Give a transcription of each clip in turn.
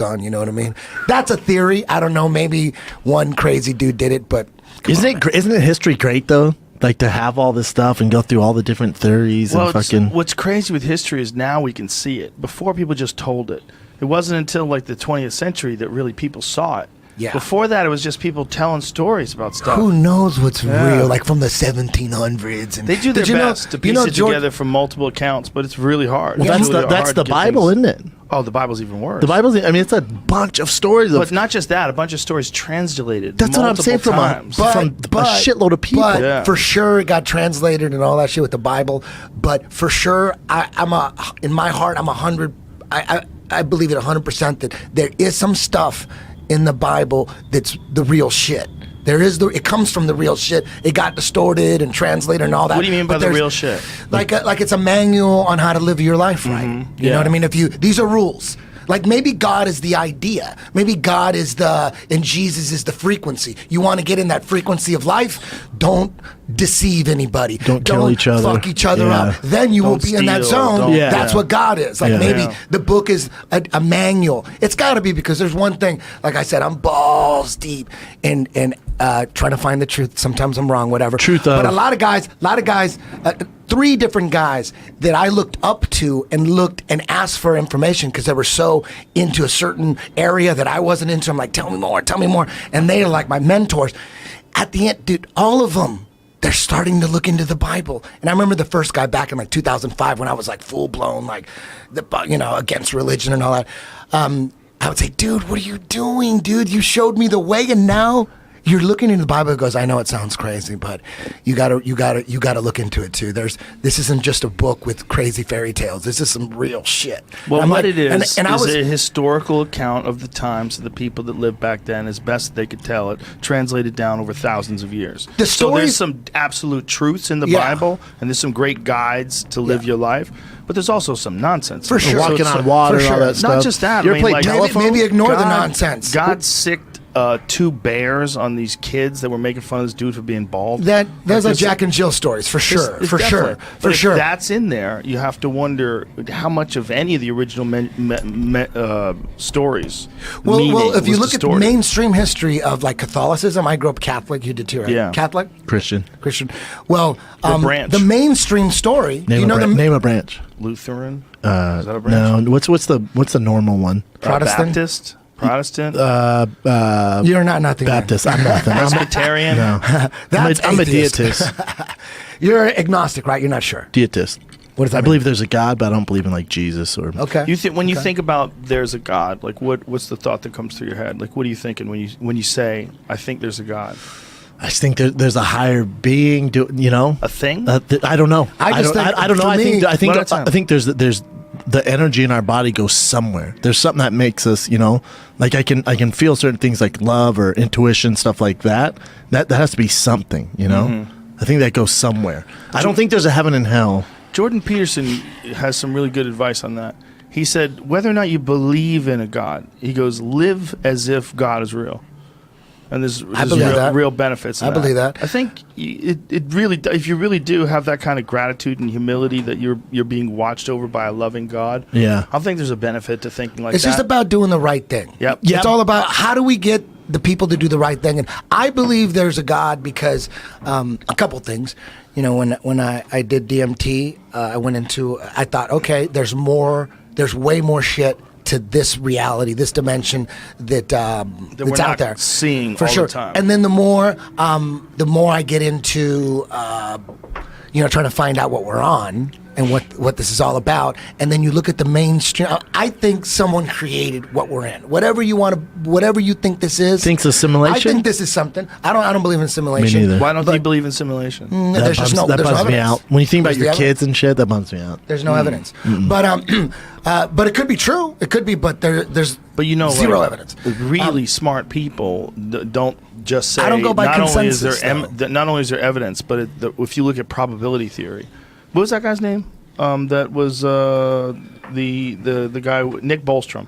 on, you know what I mean? That's a theory. I don't know. Maybe one crazy dude did it, but isn't it history great though? Like to have all this stuff and go through all the different theories and fucking. What's crazy with history is now we can see it. Before, people just told it. It wasn't until like the 20th century that really people saw it. Yeah. Before that, it was just people telling stories about stuff. Who knows what's real? Like from the 1700s. And they do their best to piece it together from multiple accounts, but it's really hard. Well, that's the Bible, isn't it? Oh, the Bible's even worse. The Bible's, I mean, it's a bunch of stories. But not just that, a bunch of stories translated. That's what I'm saying from a shitload of people. But for sure it got translated and all that shit with the Bible. But for sure, in my heart, I'm 100. I believe it 100% that there is some stuff in the Bible that's the real shit. It comes from the real shit. It got distorted and translated and all that. What do you mean by the real shit? Like it's a manual on how to live your life right. You know what I mean? These are rules. Like maybe God is the idea. Maybe God is and Jesus is the frequency. You want to get in that frequency of life? Don't deceive anybody. Don't kill each other. Fuck each other up. Then you will be in that zone. That's what God is. Like maybe the book is a manual. It's got to be, because there's one thing. Like I said, I'm balls deep in trying to find the truth. Sometimes I'm wrong. Whatever. But a lot of guys. 3 different guys that I looked up to and looked and asked for information because they were so into a certain area that I wasn't into. I'm like, tell me more. And they are like my mentors. At the end, dude, all of them, they're starting to look into the Bible. And I remember the first guy back in like 2005 when I was like full blown, like, against religion and all that. I would say, dude, what are you doing, dude? You showed me the way, and now you're looking into the Bible. It goes, I know it sounds crazy, but you gotta look into it too. This isn't just a book with crazy fairy tales. This is some real shit. Well, it is a historical account of the times of the people that lived back then, as best they could tell it, translated down over thousands of years. So there's some absolute truths in the Bible, and there's some great guides to live your life. But there's also some nonsense. For sure. Walking on water and all that stuff. Not just that. Maybe ignore the nonsense. God sicked 2 bears on these kids that were making fun of this dude for being bald. Those are Jack and Jill stories, for sure. For sure. If that's in there, you have to wonder how much of any of the original stories. Well, if you look at the mainstream history of like Catholicism, I grew up Catholic. You did too, right? Yeah. Catholic? Christian. Well, the mainstream story. Name a branch. Lutheran. Is that a branch? No. What's the normal one? Protestant. You're not nothing. Baptist. I'm nothing. Presbyterian. No. I'm a deist. You're agnostic, right? You're not sure. Deist. What does that mean? I believe there's a God, but I don't believe in like Jesus or. Okay. You think about there's a God, like what's the thought that comes through your head? Like what are you thinking when you say I think there's a God? I think there's a higher being. A thing? I don't know. I don't know. I think there's the energy in our body goes somewhere. There's something that makes us, like I can feel certain things like love or intuition, stuff like that. That has to be something, I think that goes somewhere. I don't think there's a heaven and hell. Jordan Peterson has some really good advice on that. He said, whether or not you believe in a God, he goes, live as if God is real. And there's real benefits in that. I believe that. I think it really, if you really do have that kind of gratitude and humility that you're being watched over by a loving God, I think there's a benefit to thinking like that. It's just about doing the right thing. Yep. It's all about how do we get the people to do the right thing. And I believe there's a God because a couple things. When I did DMT, I thought, okay, there's way more shit to this reality, this dimension that's out there, seeing for all sure. the time. And then the more I get into trying to find out what we're on and what this is all about, and then you look at the mainstream. I think someone created what we're in. Whatever you think this is. Thinks of simulation. I think this is something. I don't believe in simulation. Me neither. Why don't you believe in simulation? That bums me out. When you think about your kids and shit, that bums me out. There's no evidence. But it could be true. It could be, but there's zero evidence. Really smart people don't just say. I don't go by consensus. Not only is there evidence, but if you look at probability theory, what was that guy's name? That was the guy Nick Bostrom.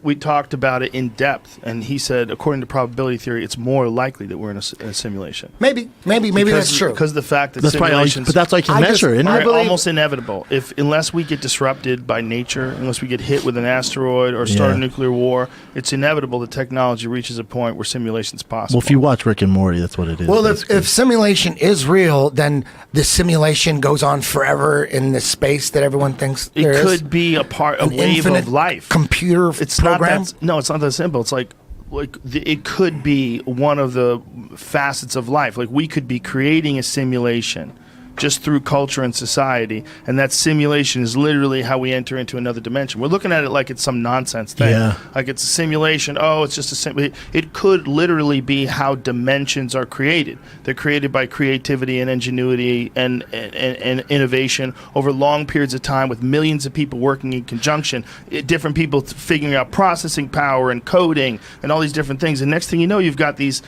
we talked about it in depth, and he said, according to probability theory, it's more likely that we're in a simulation. Maybe that's true. Because the fact that that's simulations, but that's all you can measure, isn't are it? almost inevitable. Unless we get disrupted by nature, unless we get hit with an asteroid or start a nuclear war, it's inevitable that technology reaches a point where simulation's possible. Well, if you watch Rick and Morty, that's what it is. Well, if simulation is real, then the simulation goes on forever in the space that everyone thinks there is. It could be a wave of life. Computer program? It's not that simple. It's like it could be one of the facets of life. Like, we could be creating a simulation just through culture and society, and that simulation is literally how we enter into another dimension. We're looking at it like it's some nonsense thing. Yeah. Like it's a simulation. Oh, it's just a simulation. It could literally be how dimensions are created. They're created by creativity and ingenuity and innovation over long periods of time, with millions of people working in conjunction, different people figuring out processing power and coding and all these different things. And next thing you know, you've got these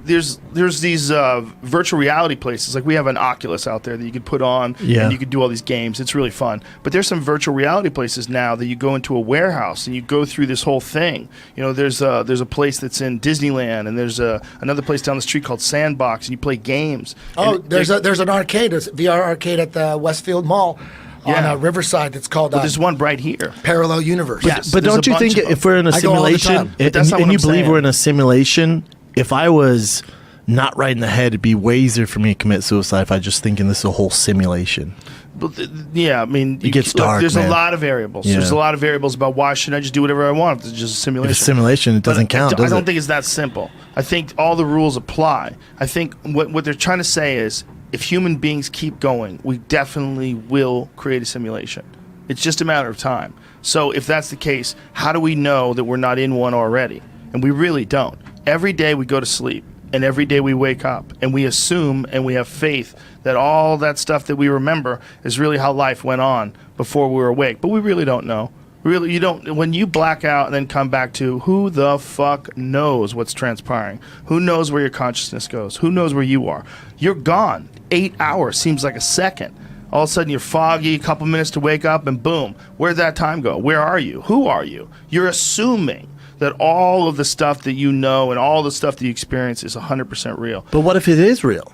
there's these virtual reality places. Like, we have an Oculus out there that you could put on, and you could do all these games. It's really fun. But there's some virtual reality places now that you go into a warehouse and you go through this whole thing. You know, there's a place that's in Disneyland, and there's another place down the street called Sandbox, and you play games. Oh, there's an arcade, there's a VR arcade at the Westfield Mall. On Riverside, that's called. There's one right here. Parallel Universe. But don't you think if we're in a simulation, and you believe we're in a simulation, if I was not right in the head, it'd be way easier for me to commit suicide if I just thinking this is a whole simulation. But I mean, it gets dark. There's a lot of variables. Yeah. There's a lot of variables about why shouldn't I just do whatever I want if it's just a simulation. If it's a simulation, it doesn't count. I don't think it's that simple. I think all the rules apply. I think what they're trying to say is, if human beings keep going, we definitely will create a simulation. It's just a matter of time. So if that's the case, how do we know that we're not in one already? And we really don't. Every day we go to sleep, and every day we wake up, and we assume and we have faith that all that stuff that we remember is really how life went on before we were awake. But we really don't know. Really, you don't. When you black out and then come back to, who the fuck knows what's transpiring? Who knows where your consciousness goes? Who knows where you are? You're gone. 8 hours seems like a second. All of a sudden you're foggy, a couple minutes to wake up, and boom. Where'd that time go? Where are you? Who are you? You're assuming that all of the stuff that you know and all the stuff that you experience is 100% real. But what if it is real?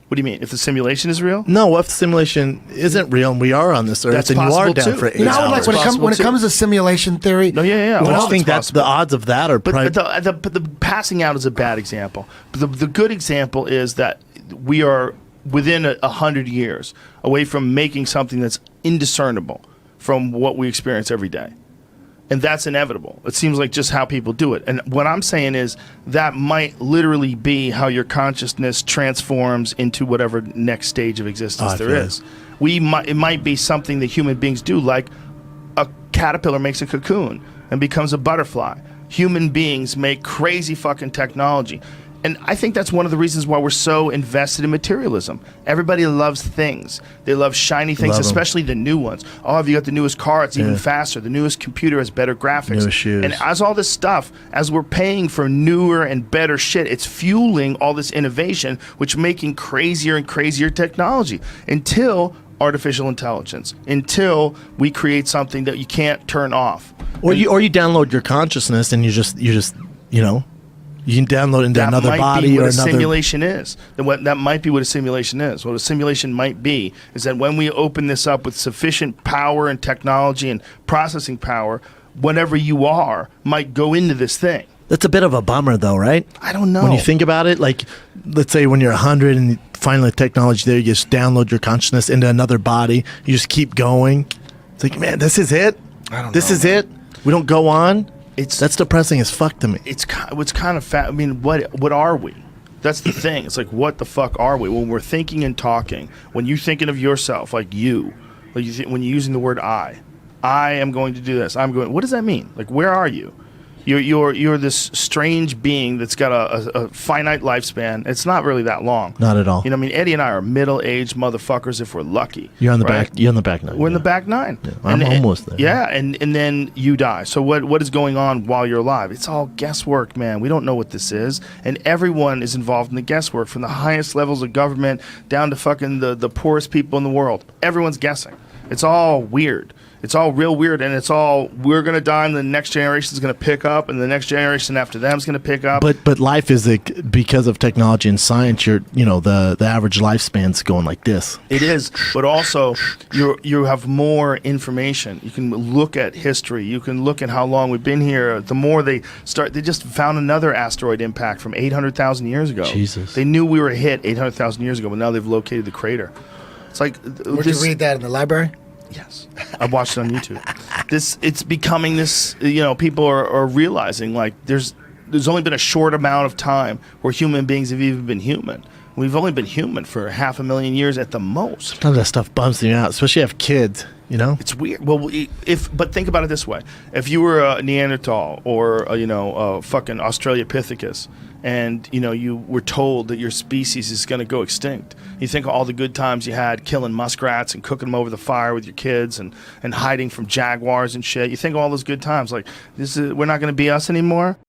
What do you mean? If the simulation is real? No, what if the simulation isn't real and we are on this earth and you are down for 8 hours? You know, like when it comes to simulation theory. No, yeah. Well, I think that's the odds of that are but the passing out is a bad example. But the good example is that we are within 100 years away from making something that's indiscernible from what we experience every day. And that's inevitable. It seems like just how people do it. And what I'm saying is that might literally be how your consciousness transforms into whatever next stage of existence there is. It might be something that human beings do, like a caterpillar makes a cocoon and becomes a butterfly. Human beings make crazy fucking technology. And I think that's one of the reasons why we're so invested in materialism. Everybody loves things. They love shiny things, especially the new ones. Oh, have you got the newest car? It's even faster. The newest computer has better graphics. Newest shoes. And as all this stuff, as we're paying for newer and better shit, it's fueling all this innovation, which making crazier and crazier technology until artificial intelligence, until we create something that you can't turn off. Or you download your consciousness and you just you know. You can download into another body or another. That might be what a simulation is. That might be what a simulation is. What a simulation might be is that when we open this up with sufficient power and technology and processing power, whatever you are might go into this thing. That's a bit of a bummer, though, right? I don't know. When you think about it, like, let's say when you're 100 and finally the technology there, you just download your consciousness into another body. You just keep going. It's like, man, this is it. This is it. We don't go on. That's depressing as fuck to me. It's kind of fat. I mean, what are we? That's the thing. It's like, what the fuck are we? When we're thinking and talking, when you're thinking of yourself, like when you're using the word I am going to do this. What does that mean? Like, where are you? You're this strange being that's got a finite lifespan. It's not really that long. Not at all. You know, I mean, Eddie and I are middle-aged motherfuckers if we're lucky. You're on the back. You're on the back nine. We're in the back nine. Yeah, I'm almost there. Yeah, and then you die. So what is going on while you're alive? It's all guesswork, man. We don't know what this is, and everyone is involved in the guesswork, from the highest levels of government down to fucking the poorest people in the world. Everyone's guessing. It's all weird. It's all real weird, and it's all we're gonna die, and the next generation is gonna pick up, and the next generation after them is gonna pick up. But life is because of technology and science. The average lifespan's going like this. It is, but also you have more information. You can look at history. You can look at how long we've been here. The more they just found another asteroid impact from 800,000 years ago. Jesus. They knew we were hit 800,000 years ago, but now they've located the crater. It's like Where'd you read that in the library? Yes, I watched it on YouTube. It's becoming this. People are realizing like there's only been a short amount of time where human beings have even been human. We've only been human for 500,000 years at the most. None of that stuff bums me out, especially if you have kids. It's weird. Well, but think about it this way: if you were a Neanderthal or a fucking Australopithecus, and you were told that your species is going to go extinct, you think of all the good times you had killing muskrats and cooking them over the fire with your kids and hiding from jaguars and shit. You think of all those good times, like we're not going to be us anymore.